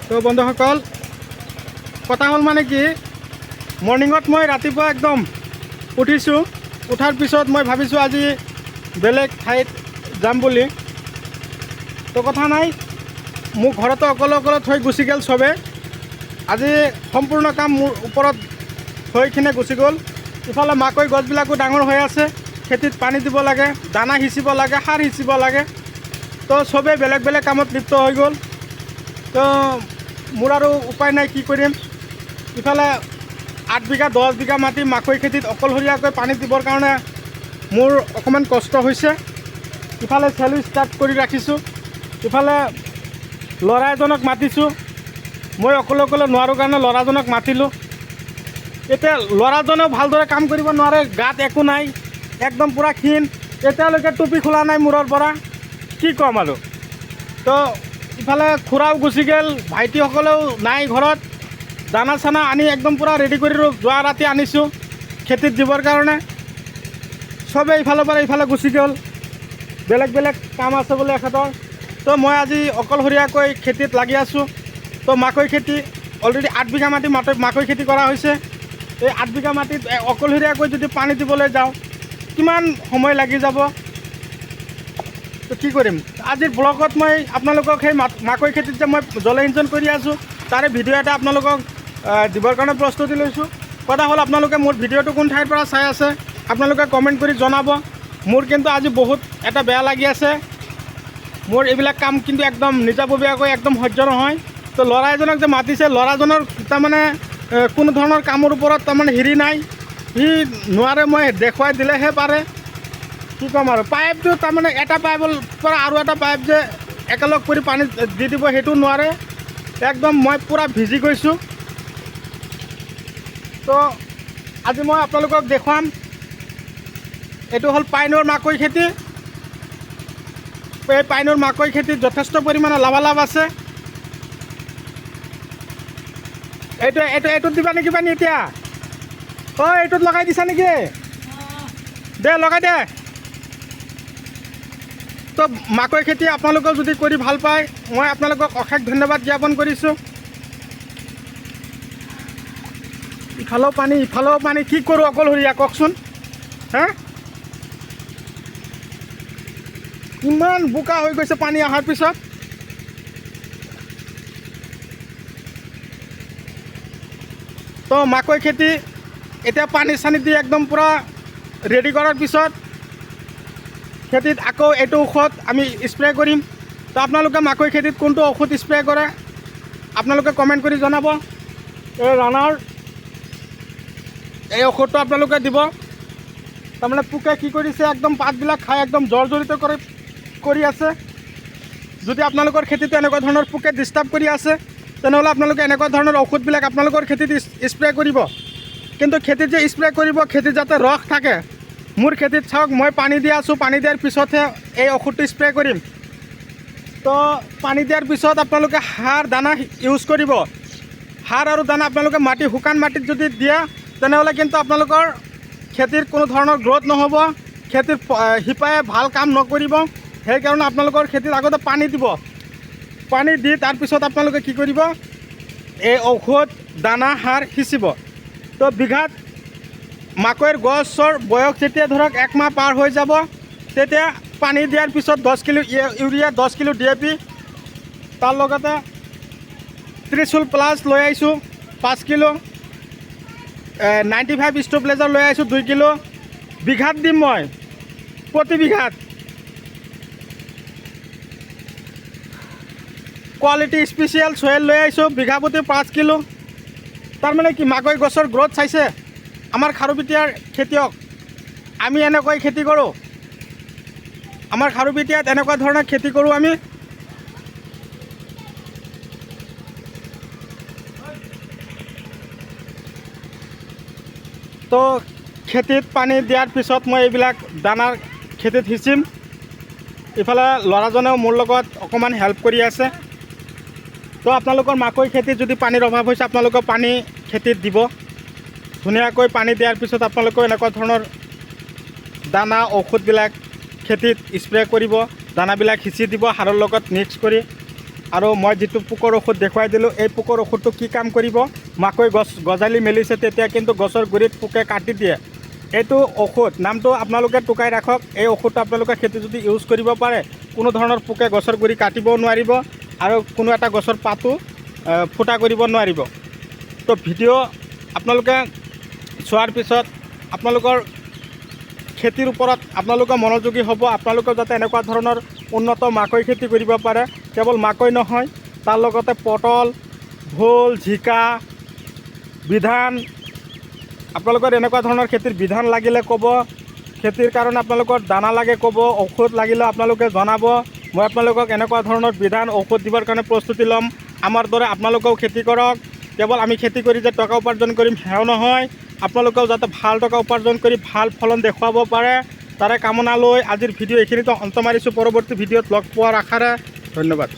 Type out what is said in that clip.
তো বন্ধুসকল কথা হ'ল মানে কি মৰ্ণিঙত মই ৰাতিপুৱা একদম উঠিছোঁ। উঠাৰ পিছত মই ভাবিছোঁ আজি বেলেগ ঠাইত যাম বুলি। তো কথা নাই, মোক ঘৰতে অকলে অকলে থৈ গুচি গ'ল চবে। আজি সম্পূৰ্ণ কাম মোৰ ওপৰত হৈ কিনে গুচি গ'ল। ইফালে মাকৈ গছবিলাকো ডাঙৰ হৈ আছে, খেতিত পানী দিব লাগে, দানা সিঁচিব লাগে, সাৰ সিঁচিব লাগে। তো চবেই বেলেগ বেলেগ কামত লিপ্ত হৈ গ'ল। তো মোৰ আৰু উপায় নাই, কি কৰিম। ইফালে 8 বিঘা 10 বিঘা মাটি মাকৈ খেতিত অকলশৰীয়াকৈ পানী দিবৰ কাৰণে মোৰ অকণমান কষ্ট হৈছে। ইফালে চেলো ষ্টাৰ্ট কৰি ৰাখিছোঁ, ইফালে ল'ৰা এজনক মাতিছোঁ। মই অকলে অকলে নোৱাৰোঁ কাৰণে ল'ৰাজনক মাতিলোঁ। এতিয়া ল'ৰাজনেও ভালদৰে কাম কৰিব নোৱাৰে, গাত একো নাই, একদম পূৰা ক্ষীণ। এতিয়ালৈকে টুপি খোলা নাই মূৰৰ পৰা, কি ক'ম আৰু। তো ইফালে খুৰাও গুচি গ'ল, ভাইটিসকলেও নাই ঘৰত। দানা চানা আনি একদম পূৰা ৰেডি কৰিলোঁ, যোৱা ৰাতি আনিছোঁ খেতিত দিবৰ কাৰণে। চবেই ইফালৰ পৰা ইফালে গুচি গ'ল, বেলেগ বেলেগ কাম আছে বোলে এখেতৰ। তো মই আজি অকলশৰীয়াকৈ খেতিত লাগি আছোঁ। তো মাকৈ খেতি অলৰেডি 8 বিঘা মাটি মাকৈ খেতি কৰা হৈছে। এই 8 বিঘা মাটিত অকলশৰীয়াকৈ যদি পানী দিবলৈ যাওঁ কিমান সময় লাগি যাব। তো কি কৰিম, আজিৰ ব্লগত মই আপোনালোকক সেই মাকৈ খেতিত যে মই জলসিঞ্চন কৰি আছোঁ তাৰে ভিডিঅ' এটা আপোনালোকক দিবৰ কাৰণে প্ৰস্তুতি লৈছোঁ। কথা হ'ল আপোনালোকে মোৰ ভিডিঅ'টো কোন ঠাইৰ পৰা চাই আছে আপোনালোকে কমেণ্ট কৰি জনাব। মোৰ কিন্তু আজি বহুত এটা বেয়া লাগি আছে, মোৰ এইবিলাক কাম কিন্তু একদম নিজাববীয়াকৈ একদম সহ্য নহয়। তো ল'ৰা এজনক যে মাতিছে, ল'ৰাজনৰ তাৰমানে কোনো ধৰণৰ কামৰ ওপৰত তাৰমানে হেৰি নাই, সি নোৱাৰে, মই দেখুৱাই দিলেহে পাৰে। কি ক'ম আৰু, পাইপটো তাৰমানে এটা পাইপৰ পৰা আৰু এটা পাইপ যে একেলগ কৰি পানী দি দিব সেইটো নোৱাৰে। একদম মই পূৰা ভিজি গৈছোঁ। তো আজি মই আপোনালোকক দেখুৱাম, এইটো হ'ল পাইনৰ মাকৈ খেতি। এই পাইনৰ মাকৈ খেতিত যথেষ্ট পৰিমাণে লাভালাভ আছে। এইটোত দিবা নেকি পানী এতিয়া? অঁ এইটোত লগাই দিছা নেকি? দে লগাই দে। তো মাকৈ খেতি আপোনালোকেও যদি কৰি ভাল পায় মই আপোনালোকক অশেষ ধন্যবাদ জ্ঞাপন কৰিছোঁ। ইফালেও পানী কি কৰোঁ অকলশৰীয়া কওকচোন। হা, ইমান বোকা হৈ গৈছে পানী অহাৰ পিছত। তো মাকৈ খেতি এতিয়া পানী চানী দি একদম পূৰা ৰেডি কৰাৰ পিছত খেতিত আকৌ এইটো ঔষধ আমি স্প্ৰে কৰিম। তো আপোনালোকে মাকৈ খেতিত কোনটো ঔষধ স্প্ৰে কৰে আপোনালোকে কমেণ্ট কৰি জনাব। এই ৰানাৰ এই ঔষধটো আপোনালোকে দিব। তাৰমানে পোকে কি কৰিছে, একদম পাতবিলাক খাই একদম জৰ্জৰিত কৰি আছে। যদি আপোনালোকৰ খেতিটো এনেকুৱা ধৰণৰ পোকে ডিষ্টাৰ্ব কৰি আছে তেনেহ'লে আপোনালোকে এনেকুৱা ধৰণৰ ঔষধবিলাক আপোনালোকৰ খেতিত স্প্ৰে কৰিব। কিন্তু খেতিত যে স্প্ৰে কৰিব, খেতিত যাতে ৰস থাকে। মোৰ খেতিত চাওক, মই পানী দি আছোঁ, পানী দিয়াৰ পিছতহে এই ঔষধটো স্প্ৰে কৰিম। তো পানী দিয়াৰ পিছত আপোনালোকে সাৰ দানা ইউজ কৰিব। সাৰ আৰু দানা আপোনালোকে শুকান মাটিত যদি দিয়ে তেনেহ'লে কিন্তু আপোনালোকৰ খেতিৰ কোনো ধৰণৰ গ্ৰ'থ নহ'ব, খেতিৰ শিপায়ে ভাল কাম নকৰিব। সেইকাৰণে আপোনালোকৰ খেতিত আগতে পানী দিব। পানী দি তাৰপিছত আপোনালোকে কি কৰিব, এই ঔষধ দানা সাৰ সিঁচিব। তো বিঘাত মাকৈৰ গছৰ বয়স যেতিয়া ধৰক 1 মাহ পাৰ হৈ যাব তেতিয়া পানী দিয়াৰ পিছত 10 কিলো ইউৰিয়া, 10 কিলো DAP, তাৰ লগতে ত্ৰিশূল প্লাছ লৈ আহিছোঁ 5 কিলো, 95 ষ্ট্ৰ'ব্লেজাৰ লৈ আহিছোঁ 2 কিলো। বিঘাত দিম মই, প্ৰতি বিঘাত। কোৱালিটি স্পেচিয়েল চয়েল লৈ আহিছোঁ বিঘা প্ৰতি 5 কিলো। তাৰমানে কি, মাকৈ গছৰ গ্ৰ'থ চাইছে আমাৰ খাৰুপেটীয়াৰ খেতিয়ক, আমি এনেকৈ খেতি কৰোঁ। আমাৰ খাৰুপেটীয়াত এনেকুৱা ধৰণৰ খেতি কৰোঁ আমি। তো খেতিত পানী দিয়াৰ পিছত মই এইবিলাক দানাৰ খেতিত সিঁচিম। ইফালে ল'ৰাজনেও মোৰ লগত অকণমান হেল্প কৰি আছে। তো আপোনালোকৰ মাকৈ খেতিত যদি পানীৰ অভাৱ হৈছে আপোনালোকে পানী খেতিত দিব। ধুনীয়াকৈ পানী দিয়াৰ পিছত আপোনালোকে এনেকুৱা ধৰণৰ দানা ঔষধবিলাক খেতিত স্প্ৰে কৰিব, দানাবিলাক সিঁচি দিব সাৰৰ লগত মিক্স কৰি। আৰু মই যিটো পোকৰ ঔষধ দেখুৱাই দিলোঁ এই পোকৰ ঔষধটো কি কাম কৰিব, মাকৈ গছ গজালি মেলিছে তেতিয়া কিন্তু গছৰ গুৰিত পোকে কাটি দিয়ে। এইটো ঔষধ নামটো আপোনালোকে টুকাই ৰাখক। এই ঔষধটো আপোনালোকে খেতি যদি ইউজ কৰিব পাৰে কোনো ধৰণৰ পোকে গছৰ গুৰি কাটিবও নোৱাৰিব আৰু কোনো এটা গছৰ পাতো ফুটা কৰিব নোৱাৰিব। তো ভিডিঅ' আপোনালোকে চোৱাৰ পিছত আপোনালোকৰ খেতিৰ ওপৰত আপোনালোকে মনোযোগী হ'ব। আপোনালোকে যাতে এনেকুৱা ধৰণৰ উন্নত মাকৈ খেতি কৰিব পাৰে। কেৱল মাকৈ নহয়, তাৰ লগতে পটল, ভোল, জিকা, বিধান, আপোনালোকৰ এনেকুৱা ধৰণৰ খেতিৰ বিধান লাগিলে ক'ব। খেতিৰ কাৰণে আপোনালোকৰ দানা লাগে ক'ব, ঔষধ লাগিলে আপোনালোকে জনাব। মই আপোনালোকক এনেকুৱা ধৰণৰ বিধান ঔষধ দিবৰ কাৰণে প্ৰস্তুতি ল'ম। আমাৰ দৰে আপোনালোকেও খেতি কৰক। কেৱল আমি খেতি কৰি যে টকা উপাৰ্জন কৰিম সেয়াও নহয়, আপোনালোকেও যাতে ভাল টকা উপাৰ্জন কৰি ভাল ফলন দেখুৱাব পাৰে তাৰে কামনা লৈ আজিৰ ভিডিঅ' এইখিনিতে অন্ত মাৰিছোঁ। পৰৱৰ্তী ভিডিঅ'ত লগ পোৱাৰ আশাৰে ধন্যবাদ।